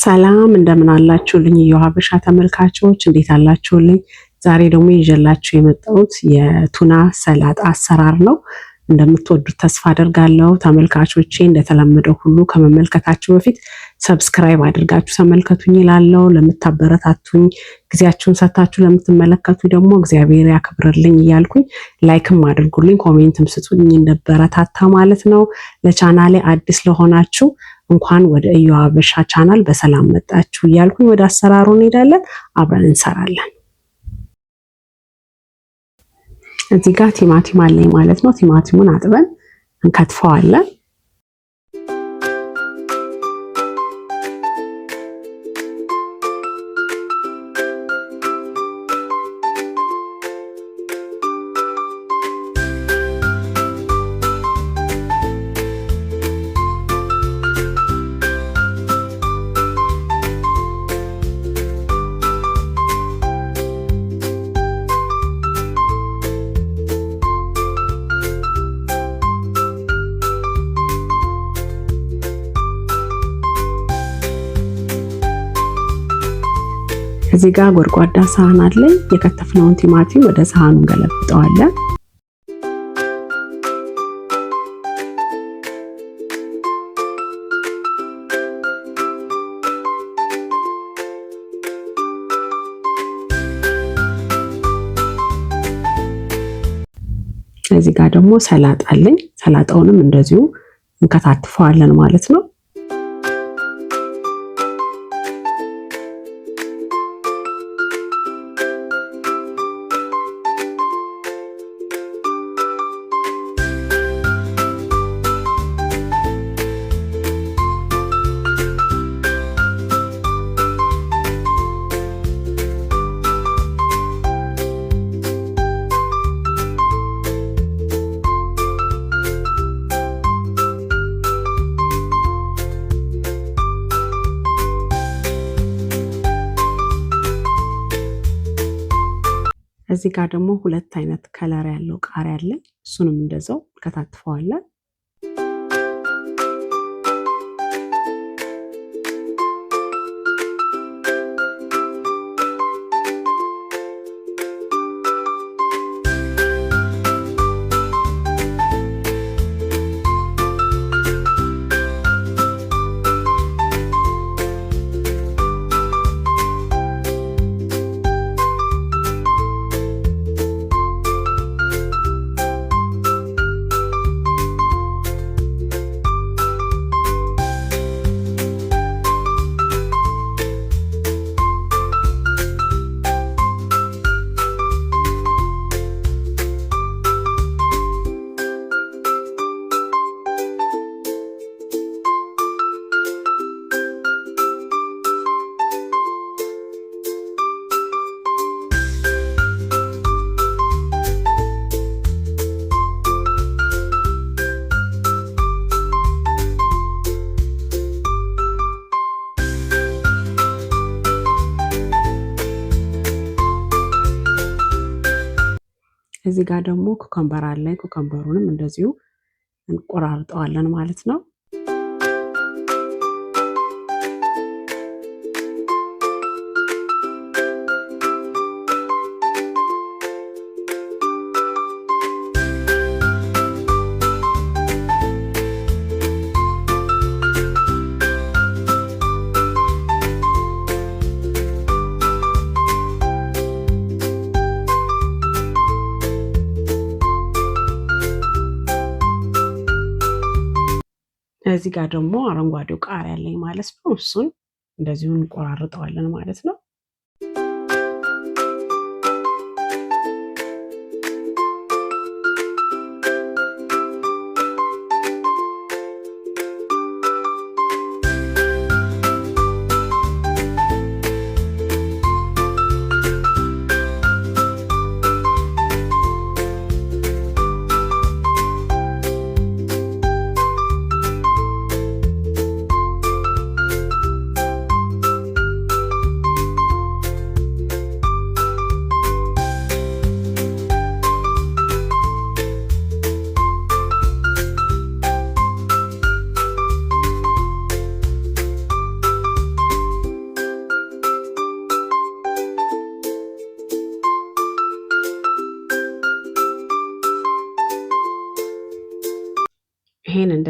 ሰላም እንደምን አላችሁልኝ የሀበሻ ተመልካቾች እንዴት አላችሁልኝ? ዛሬ ደግሞ ይዤላችሁ የመጣሁት የቱና ሰላጣ አሰራር ነው። እንደምትወዱት ተስፋ አደርጋለሁ። ተመልካቾቼ እንደተለመደው ሁሉ ከመመልከታችሁ በፊት ሰብስክራይብ አድርጋችሁ ተመልከቱኝ እላለሁ። ለምታበረታቱኝ ጊዜያችሁን ሰጣችሁ ለምትመለከቱ ደግሞ እግዚአብሔር ያክብርልኝ እያልኩኝ ላይክም አድርጉልኝ፣ ኮሜንትም ስጡኝ እንደበረታታ ማለት ነው። ለቻናሌ አዲስ ለሆናችሁ እንኳን ወደ ሀበሻ ቻናል በሰላም መጣችሁ እያልኩኝ ወደ አሰራሩ እንሄዳለን። አብረን እንሰራለን። እዚህ ጋር ቲማቲም አለኝ ማለት ነው። ቲማቲሙን አጥበን እንከትፈዋለን። እዚህ ጋር ጎድጓዳ ሳህን አለኝ። የከተፍነውን ቲማቲም ወደ ሳህኑ ገለብጠዋለን። እዚህ ጋር ደግሞ ሰላጣ አለኝ። ሰላጣውንም እንደዚሁ እንከታትፈዋለን ማለት ነው። እዚህ ጋር ደግሞ ሁለት አይነት ከለር ያለው ቃሪያ አለ። እሱንም እንደዛው ከታትፈዋለን። እዚህ ጋር ደግሞ ኩከምበር አለኝ። ኩከምበሩንም እንደዚሁ እንቆራርጠዋለን ማለት ነው። እዚህ ጋር ደግሞ አረንጓዴው ቃሪያ አለኝ ማለት ነው። እሱን እንደዚሁ እንቆራርጠዋለን ማለት ነው።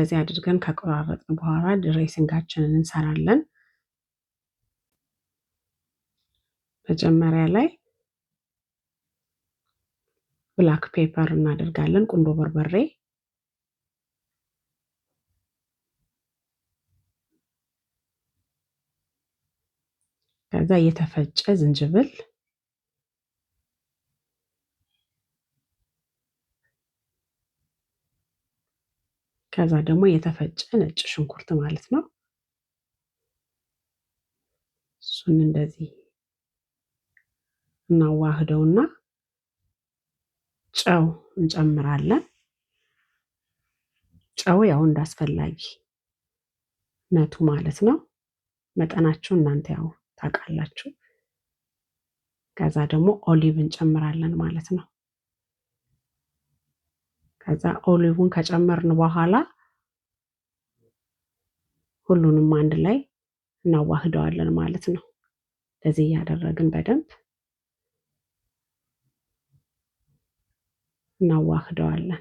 እንደዚህ አድርገን ከቆራረጥን በኋላ ድሬሲንጋችንን እንሰራለን። መጀመሪያ ላይ ብላክ ፔፐር እናደርጋለን፣ ቁንዶ በርበሬ፣ ከዛ የተፈጨ ዝንጅብል፣ ከዛ ደግሞ የተፈጨ ነጭ ሽንኩርት ማለት ነው። እሱን እንደዚህ እናዋህደውና ጨው እንጨምራለን። ጨው ያው እንዳስፈላጊነቱ ማለት ነው። መጠናችሁ እናንተ ያው ታውቃላችሁ። ከዛ ደግሞ ኦሊቭ እንጨምራለን ማለት ነው። ከዛ ኦሊቭን ከጨመርን በኋላ ሁሉንም አንድ ላይ እናዋህደዋለን ማለት ነው። ለዚህ ያደረግን በደንብ እናዋህደዋለን።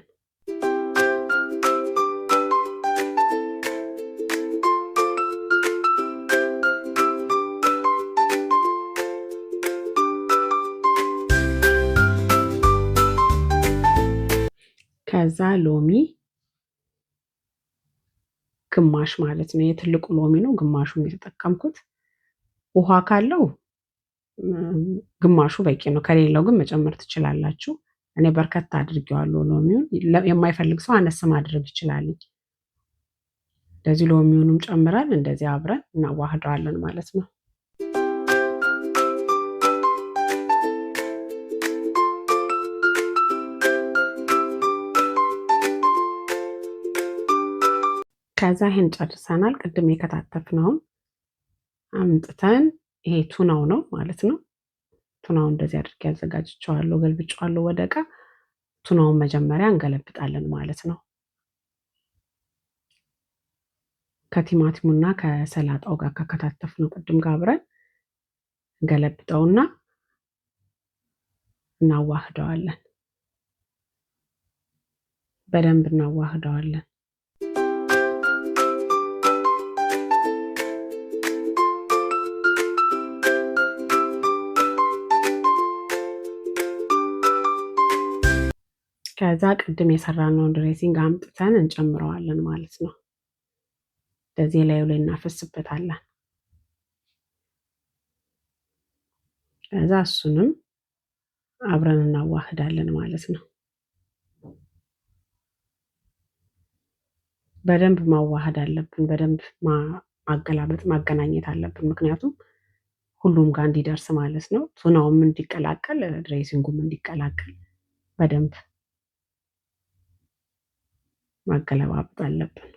ከዛ ሎሚ ግማሽ ማለት ነው። የትልቁ ሎሚ ነው ግማሹን የተጠቀምኩት። ውሃ ካለው ግማሹ በቂ ነው። ከሌለው ግን መጨመር ትችላላችሁ። እኔ በርከት አድርጌዋለሁ ሎሚውን። የማይፈልግ ሰው አነስ ማድረግ ይችላል። እንደዚህ ሎሚውንም ጨምረን እንደዚህ አብረን እናዋህደዋለን ማለት ነው። ከዛ ይሄን ጨርሰናል። ቅድም የከታተፍነውን አምጥተን ይሄ ቱናው ነው ማለት ነው። ቱናው እንደዚህ አድርጌ አዘጋጅቼዋለሁ፣ ገልብጬዋለሁ ወደ ዕቃ። ቱናውን መጀመሪያ እንገለብጣለን ማለት ነው። ከቲማቲሙና ከሰላጣው ጋር ከከታተፍነው ቅድም ጋር አብረን እንገለብጠውና እናዋህደዋለን። በደንብ እናዋህደዋለን። ከዛ ቅድም የሰራነውን ድሬሲንግ አምጥተን እንጨምረዋለን ማለት ነው። እንደዚህ ላዩ ላይ እናፈስበታለን። ከዛ እሱንም አብረን እናዋህዳለን ማለት ነው። በደንብ ማዋሃድ አለብን። በደንብ ማገላበጥ ማገናኘት አለብን። ምክንያቱም ሁሉም ጋር እንዲደርስ ማለት ነው። ቱናውም እንዲቀላቀል ድሬሲንጉም እንዲቀላቀል በደንብ ማገለባበጥ አለብን።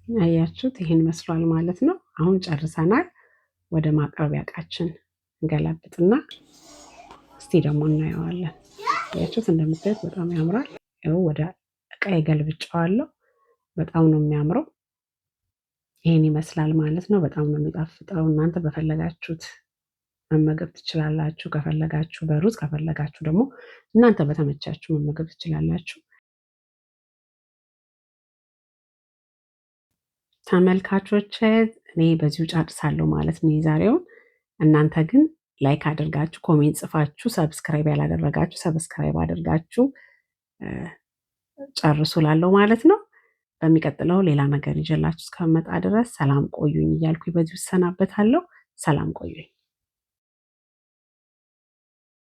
ያያችሁት ይሄን መስሏል ማለት ነው። አሁን ጨርሰናል። ወደ ማቅረቢያ ዕቃችን እንገላብጥና እስቲ ደግሞ እናየዋለን። ያያችሁት እንደምታዩት በጣም ያምራል። ይኸው ወደ ዕቃዬ ገልብጬዋለሁ። በጣም ነው የሚያምረው። ይሄን ይመስላል ማለት ነው። በጣም ነው የሚጣፍጠው። እናንተ በፈለጋችሁት መመገብ ትችላላችሁ። ከፈለጋችሁ በሩዝ ከፈለጋችሁ ደግሞ እናንተ በተመቻችሁ መመገብ ትችላላችሁ። ተመልካቾች እኔ በዚሁ ጨርሳለሁ ማለት ነው የዛሬውን። እናንተ ግን ላይክ አድርጋችሁ ኮሜንት ጽፋችሁ ሰብስክራይብ ያላደረጋችሁ ሰብስክራይብ አድርጋችሁ ጨርሱ ላለው ማለት ነው። በሚቀጥለው ሌላ ነገር ይዤላችሁ እስከመጣ ድረስ ሰላም ቆዩኝ እያልኩ በዚሁ እሰናበታለሁ። ሰላም ቆዩኝ።